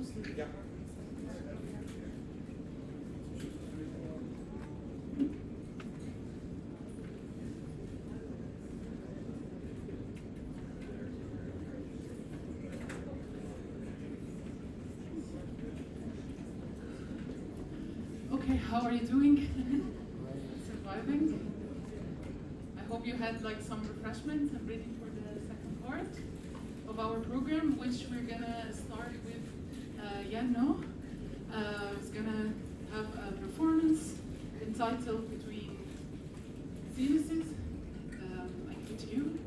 Yeah. Okay, how are you doing? Surviving? I hope you had like some refreshments and ready for the second part of our program, which we're gonna start with Janno. Who's gonna have a performance entitled Between Series. I give it to you.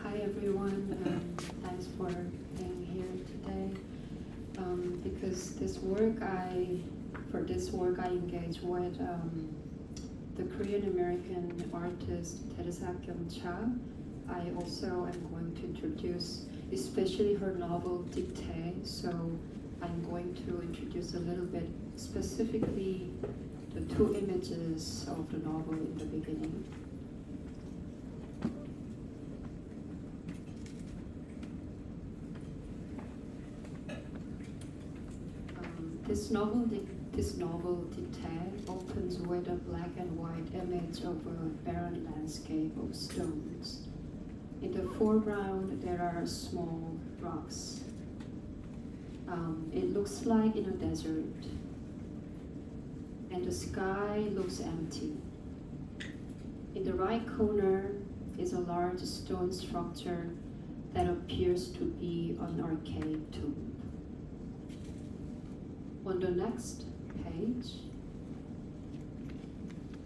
Hi everyone, thanks for being here today. Because for this work I engaged with the Korean American artist Teresa Cha. I also am going to introduce especially her novel Dictée, so I'm going to introduce a little bit specifically the two images of the novel in the beginning. This novel Dictée opens with a black and white image of a barren landscape of stones. In the foreground, there are small rocks. It looks like in a desert, and the sky looks empty. In the right corner is a large stone structure that appears to be an archaic tomb. On the next page,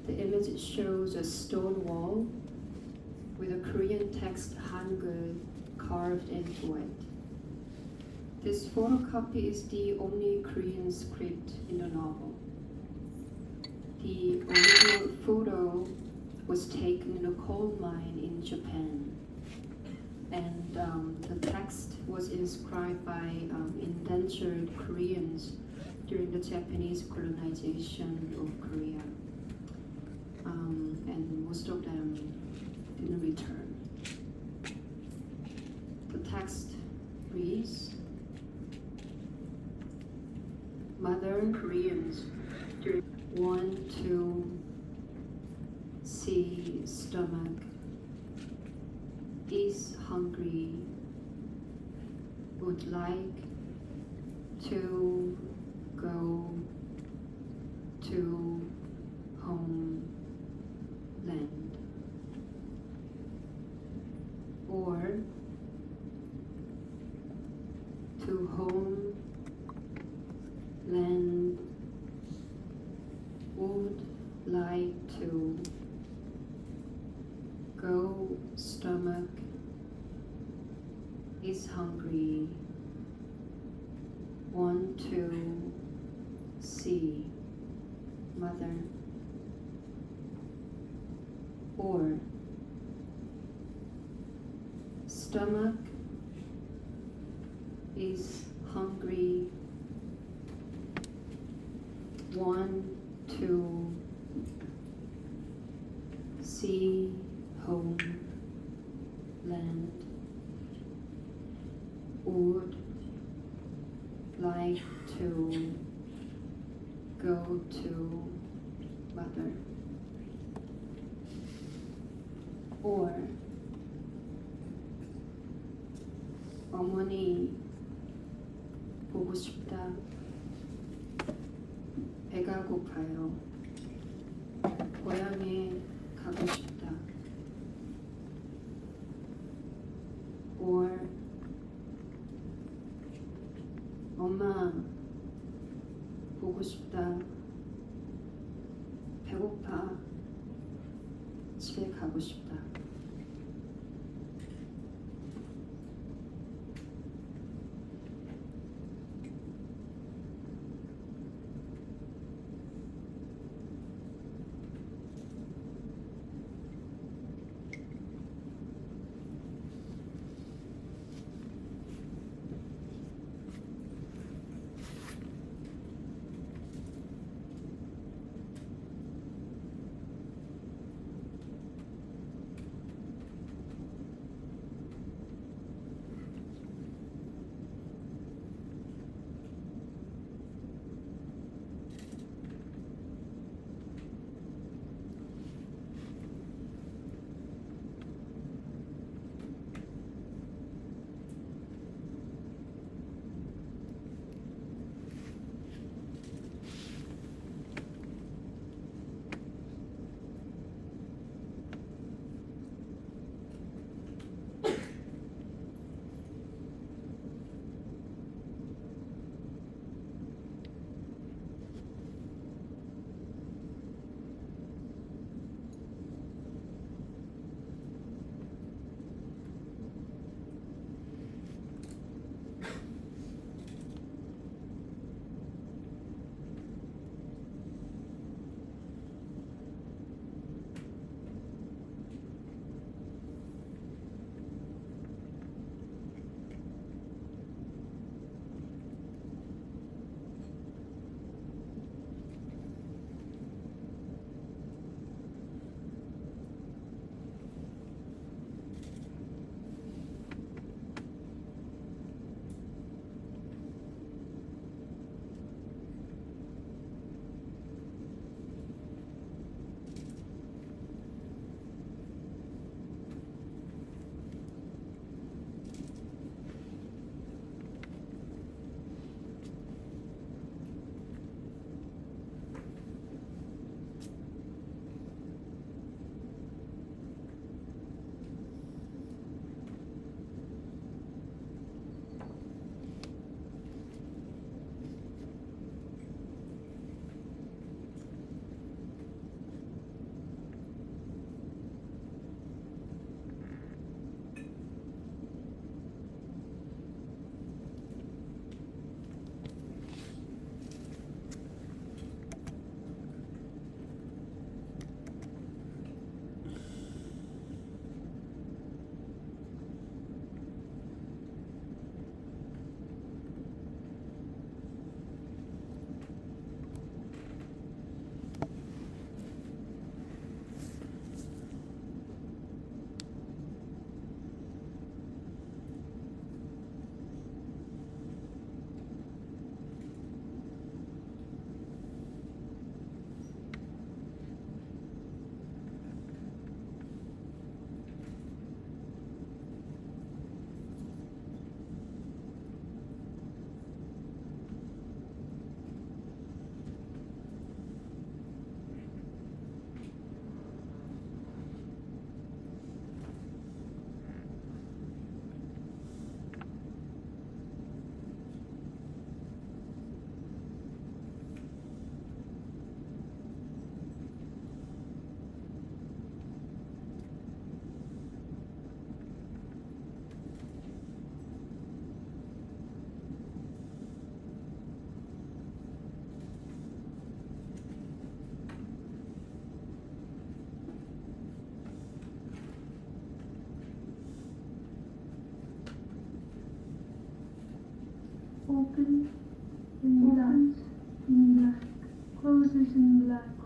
the image shows a stone wall with a Korean text Hangul carved into it. This photocopy is the only Korean script in the novel. The original photo was taken in a coal mine in Japan, and the text was inscribed by indentured Koreans during the Japanese colonization of Korea, and most of them didn't return. The text reads, Mother Koreans want to see stomach, is hungry, would like to go to homeland, or to homeland would like to go stomach is hungry, want to see mother, or stomach is hungry, want to see homeland, would like to go to mother, or 어머니 보고 싶다, 배가 고파요, 고향에 가고 싶다, or 엄마 보고 싶다, 배고파, 집에 가고 싶다.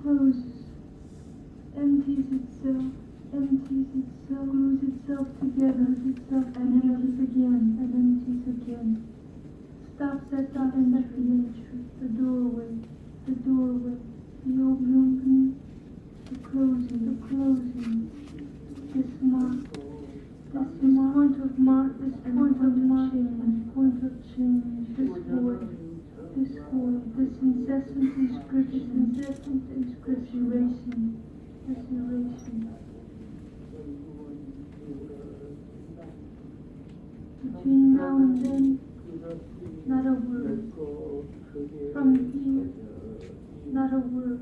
closes, empties itself, glues itself together, and empties again, stops at the entry, the doorway, the opening, the closing, this point of change, this void, this incessant erasing. Between now and then, not a word. From here, not a word.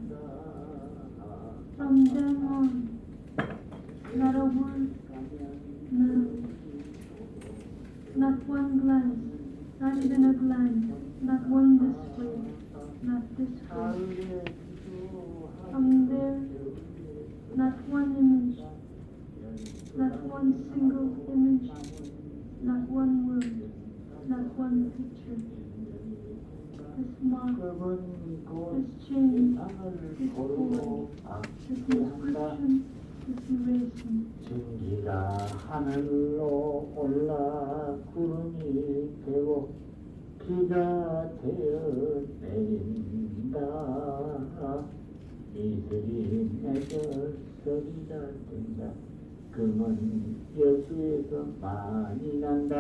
From then on, not a word, none. Not one glance, not even a glance, not one this way, not this way. From there, not one image, not one single image, not one word, not one picture. This mark, this change, this void, this inscription, this erasing. 증기가 하늘로 올라 구름이 되고 비가 되어 내린다. 이슬이 내려 소리가 된다. 금은 여수에서 많이 난다.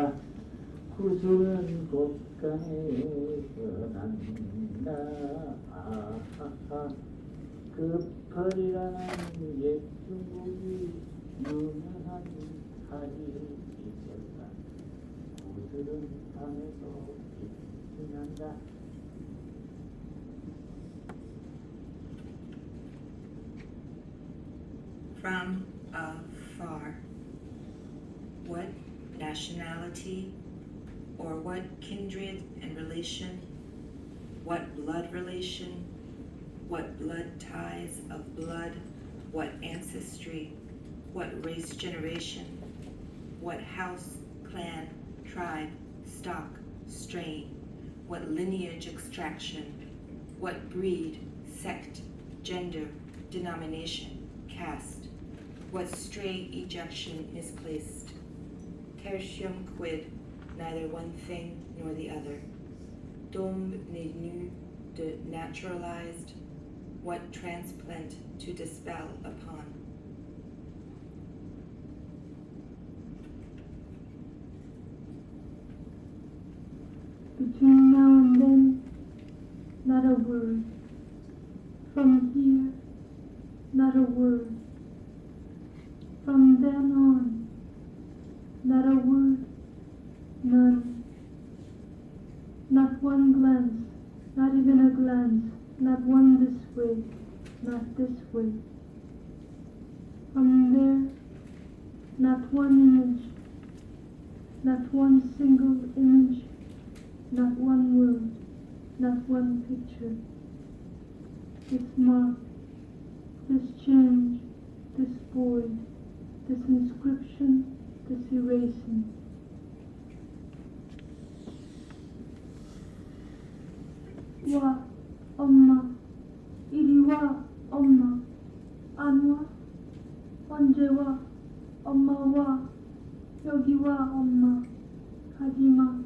구슬은 곳간에서 난다. 아하하. 그 펄이라는 옛 중국이 유명한 살이 있었다. 구슬은 밤에도 빛이 난다. From afar. What nationality or what kindred and relation? What blood relation? What blood ties of blood? What ancestry? What race generation? What house, clan, tribe, stock, strain? What lineage extraction? What breed, sect, gender, denomination, caste? What stray ejection misplaced? Tertium quid, neither one thing nor the other. Dom ne nu de naturalized, what transplant to dispel upon. Between now and then, not a word. From here, not a word. From then on, not a word, none. Not one glance, not even a glance, not one this way, not this way. From there, not one image, not one single image, not one word, not one picture. This mark, this change, this void, this inscription, this erasing. 와, 엄마. 이리 와, 엄마. 안 와? 언제 와? 엄마 와. 여기 와, 엄마. 가지 마.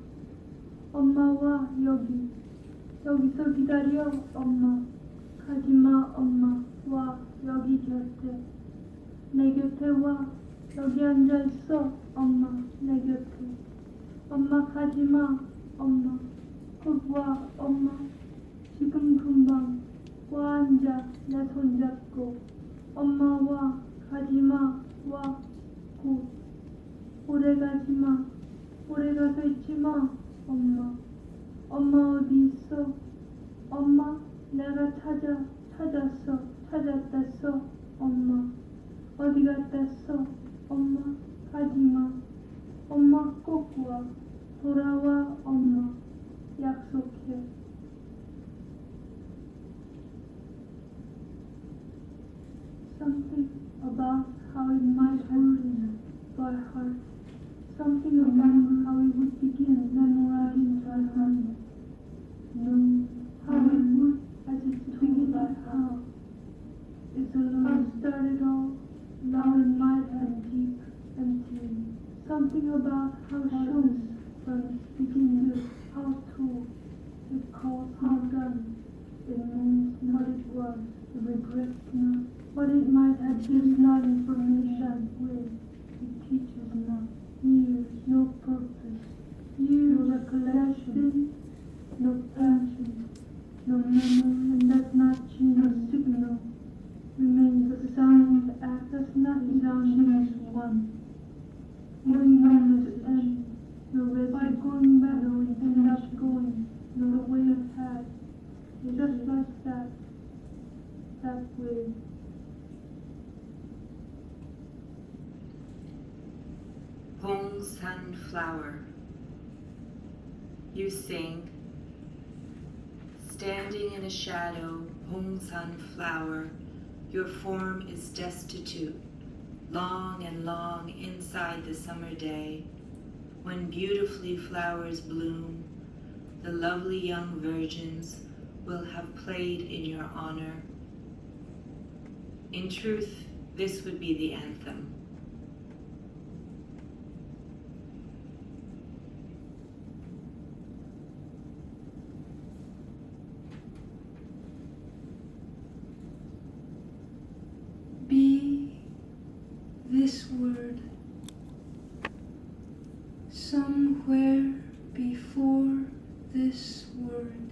엄마 와, 여기. 여기서 기다려, 엄마. 가지 마, 엄마. 와, 여기 곁에. 내 곁에 와. 여기 앉아 있어, 엄마. 내 곁에. 엄마 가지 마, 엄마. 곧 와, 엄마. 지금 금방 와 앉아 내 손잡고. 엄마 와, 가지마, 와, 곧. 오래 가지마, 오래 가서 있지마, 엄마. 엄마 어디 있어? 엄마, 내가 찾았어, 엄마. 어디 갔댔어? 엄마, 가지마. 엄마 꼭 와, 돌아와, 엄마. 약속해. Something about how it might happen by heart. Something about how it would begin memorizing by heart. No, how it would as it begin by how. thinking about how shows from begin to how to it calls how done. It means what it was, it regrets not. What it might have gives not information with. It teaches not. Years, no purpose. Years, no recollection. No passion. No memory, and does not change. No signal. Remains the sound act does not sound as one. Going on this end. No residue. By going back, no end up going. No way of had. Just like that. That way. Hong Sunflower. You sing. Standing in a shadow, Hong Sunflower, your form is destitute, long and long inside the summer day, when beautifully flowers bloom, the lovely young virgins will have played in your honor. In truth, this would be the anthem. Be this word somewhere before this word,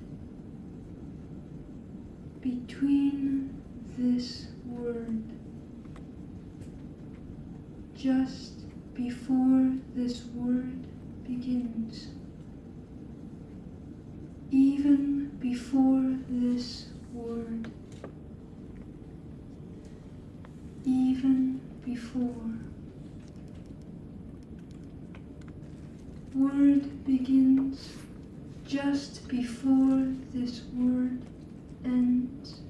between this word, just before this word begins, even before this word. Even before. Word begins just before this word ends.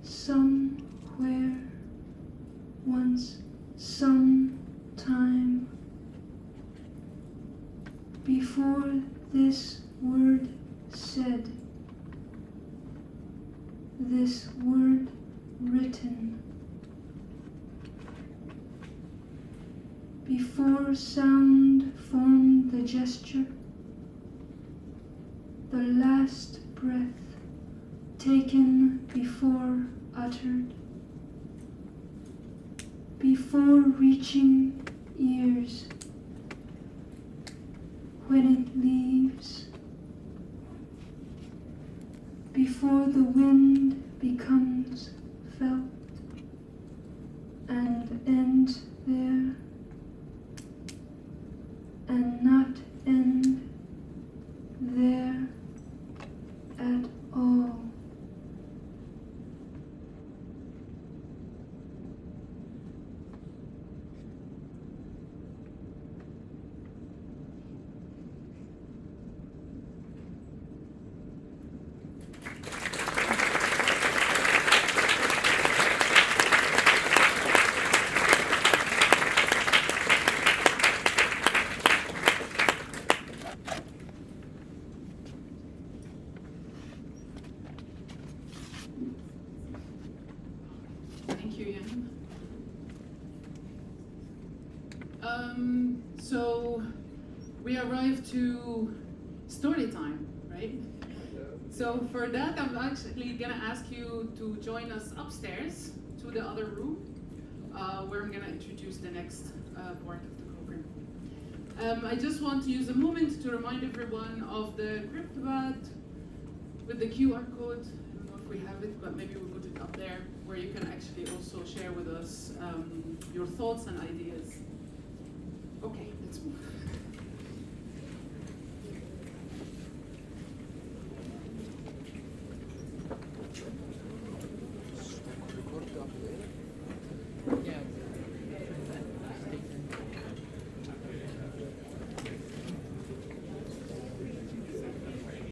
Somewhere, once, some time, before this word said, this word written, before sound formed the gesture, the last breath taken before uttered, before reaching ears, when it leaves, before the wind becomes felt and ends there, and not end there at all. Thank you, Jan. So we arrived to story time, right? So for that, I'm actually gonna ask you to join us upstairs to the other room, where I'm gonna introduce the next part of the program. I just want to use a moment to remind everyone of the CryptoBat with the QR code. I don't know if we have it, but maybe we'll put it up there, where you can actually also share with us your thoughts and ideas. Okay, let's move.